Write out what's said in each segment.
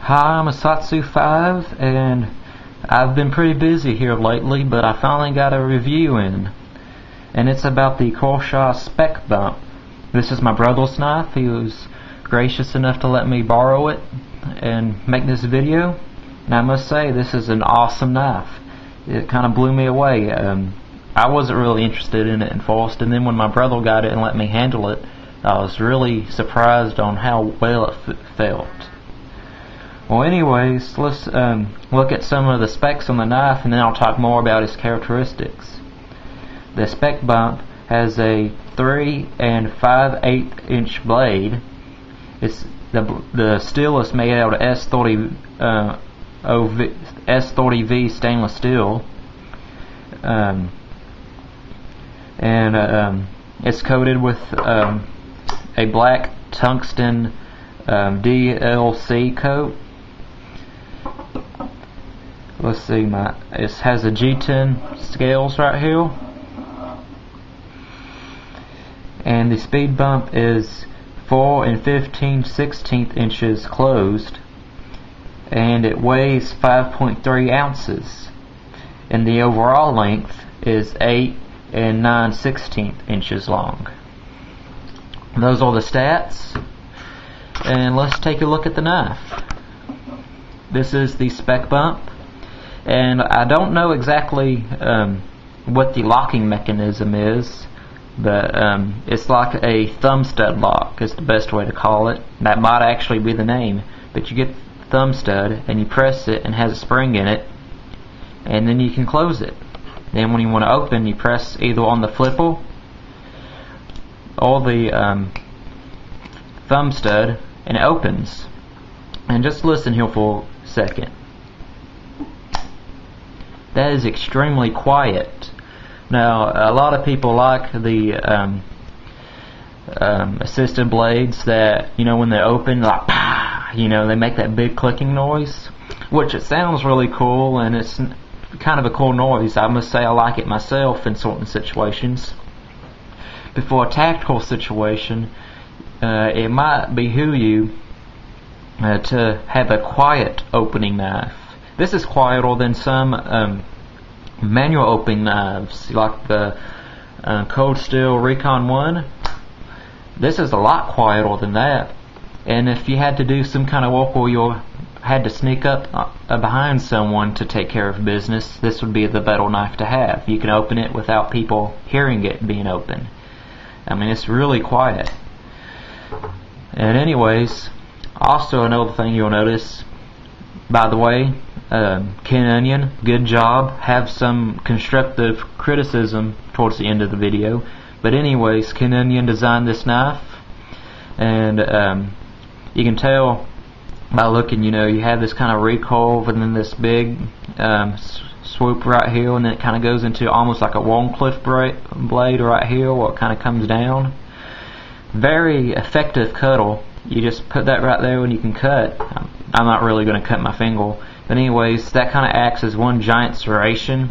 Hi, I'm Asatsu5, and I've been pretty busy here lately, but I finally got a review in, and it's about the Kershaw Spec Bump. This is my brother's knife. He was gracious enough to let me borrow it and make this video, and I must say this is an awesome knife. It kind of blew me away. I wasn't really interested in it at first, and then when my brother got it and let me handle it, I was really surprised on how well it felt. Well, anyways, let's look at some of the specs on the knife, and then I'll talk more about its characteristics. The Spec Bump has a 3 5/8 inch blade. It's the steel is made out of S30V stainless steel, and it's coated with a black tungsten DLC coat. Let's see, it has a G10 scales right here, and the speed bump is 4 15/16 inches closed, and it weighs 5.3 ounces, and the overall length is 8 9/16 inches long. Those are the stats, and let's take a look at the knife. This is the Spec Bump, and I don't know exactly what the locking mechanism is, but it's like a thumb stud lock is the best way to call it. That might actually be the name, but you get the thumb stud and you press it and it has a spring in it, and then you can close it. Then when you want to open, you press either on the flipper or the thumb stud, and it opens. And just listen here for a second. That is extremely quiet. Now, a lot of people like the assisted blades that, when they open, like, they make that big clicking noise, which it sounds really cool, and it's kind of a cool noise. I must say I like it myself in certain situations. But for a tactical situation, it might behoove you to have a quiet opening knife. This is quieter than some manual opening knives, like the Cold Steel Recon 1. This is a lot quieter than that, and if you had to do some kind of work where you had to sneak up behind someone to take care of business, this would be the better knife to have. You can open it without people hearing it being open. I mean, it's really quiet. And anyways, also another thing you'll notice, by the way, Ken Onion, good job. Have some constructive criticism towards the end of the video. But anyways, Ken Onion designed this knife, and you can tell by looking, you have this kind of recoil and then this big swoop right here, and then it kind of goes into almost like a Warncliffe blade right here where it kind of comes down. Very effective cutter. You just put that right there when you can cut. I'm not really going to cut my finger, but anyways, that kind of acts as one giant serration,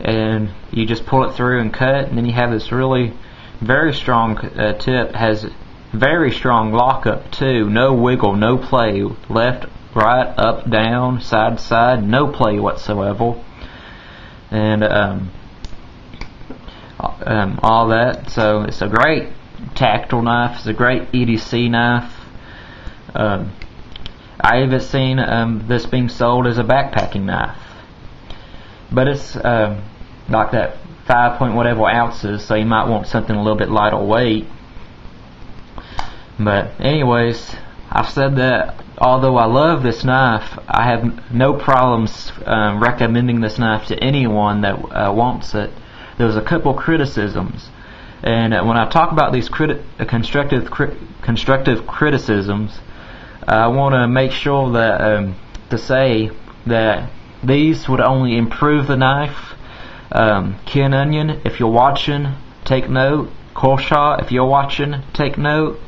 and you just pull it through and cut, and then you have this really very strong tip. Has very strong lockup too. No wiggle, no play. Left, right, up, down, side to side, no play whatsoever. And all that. So it's a great tactile knife. It's a great EDC knife. I even seen this being sold as a backpacking knife, but it's like that 5 point whatever ounces, so you might want something a little bit lighter weight. But anyways, I've said that although I love this knife, I have no problems recommending this knife to anyone that wants it. There's a couple criticisms, and when I talk about these constructive criticisms, I want to make sure that to say that these would only improve the knife. Ken Onion, if you're watching, take note. Kershaw, if you're watching, take note.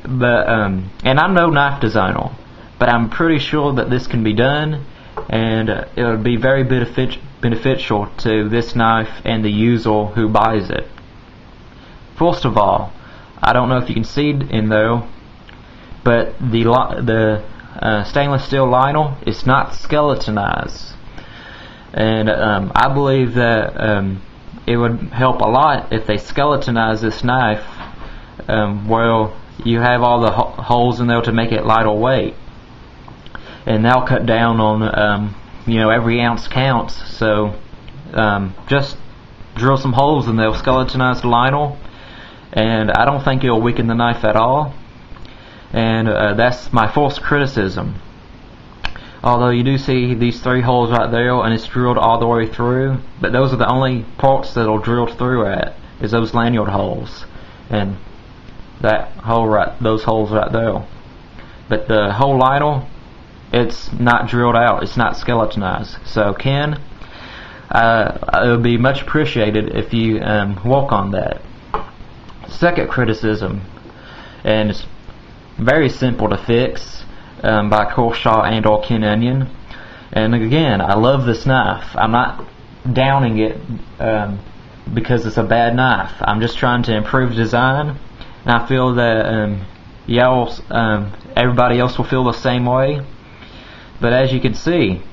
But and I'm no knife designer, but I'm pretty sure that this can be done, and it would be very beneficial to this knife and the user who buys it. First of all, I don't know if you can see in there, but the stainless steel Lionel, it's not skeletonized. And I believe that it would help a lot if they skeletonize this knife. Well, you have all the holes in there to make it lighter weight, and that'll cut down on every ounce counts. So just drill some holes and they'll skeletonize the Lionel, and I don't think it'll weaken the knife at all. And that's my false criticism. Although you do see these 3 holes right there, and it's drilled all the way through, but those are the only parts that'll drill through at, is those lanyard holes, and that hole those holes right there. But the whole Lionel, it's not drilled out, it's not skeletonized. So Ken, it would be much appreciated if you work on that. Second criticism, and it's very simple to fix, by Kershaw and or Ken Onion. And again, I love this knife. I'm not downing it because it's a bad knife. I'm just trying to improve design, and I feel that everybody else will feel the same way. But as you can see,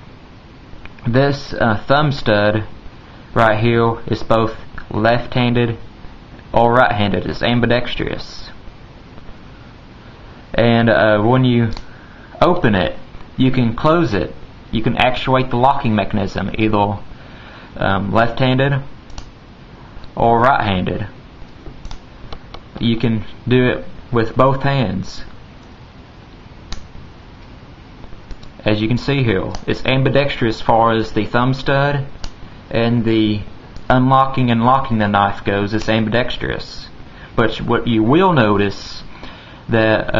this thumb stud right here is both left-handed or right-handed. It's ambidextrous. And when you open it, you can close it. You can actuate the locking mechanism, either left-handed or right-handed. You can do it with both hands. As you can see here, it's ambidextrous as far as the thumb stud, and the unlocking and locking the knife goes, it's ambidextrous. But what you will notice that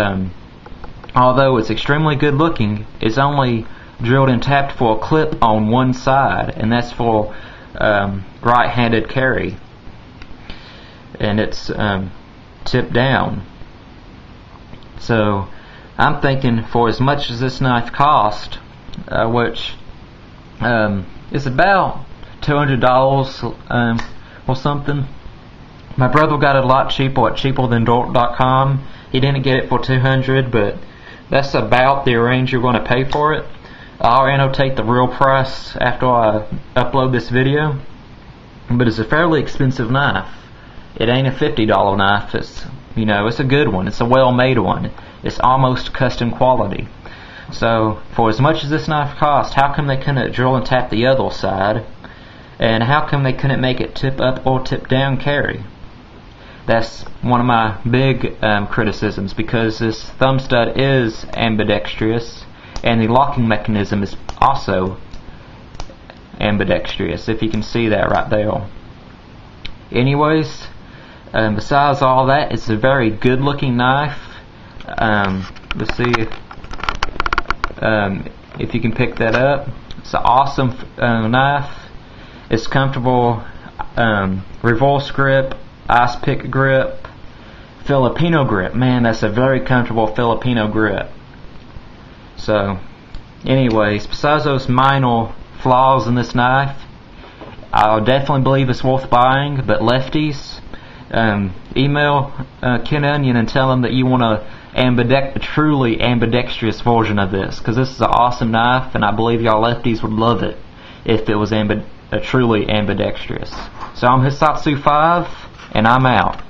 although it's extremely good looking, it's only drilled and tapped for a clip on one side, and that's for right-handed carry, and it's tipped down. So I'm thinking, for as much as this knife cost, which is about $200 or something, my brother got it a lot cheaper at cheaperthandork.com. He didn't get it for $200, but that's about the range you're going to pay for it. I'll annotate the real price after I upload this video, but it's a fairly expensive knife. It ain't a $50 knife. It's it's a good one. It's a well-made one. It's almost custom quality. So for as much as this knife cost, how come they couldn't drill and tap the other side? And how come they couldn't make it tip up or tip down carry? That's one of my big criticisms, because this thumb stud is ambidextrous, and the locking mechanism is also ambidextrous, if you can see that right there. Anyways, besides all that, it's a very good looking knife. Let's see if you can pick that up. It's an awesome knife. It's comfortable reverse grip, ice pick grip, Filipino grip. Man, that's a very comfortable Filipino grip. So anyways, besides those minor flaws in this knife, I definitely believe it's worth buying. But lefties, email Ken Onion and tell him that you want a truly ambidextrous version of this, because this is an awesome knife, and I believe y'all lefties would love it if it was truly ambidextrous. So I'm Hisatsu5, and I'm out.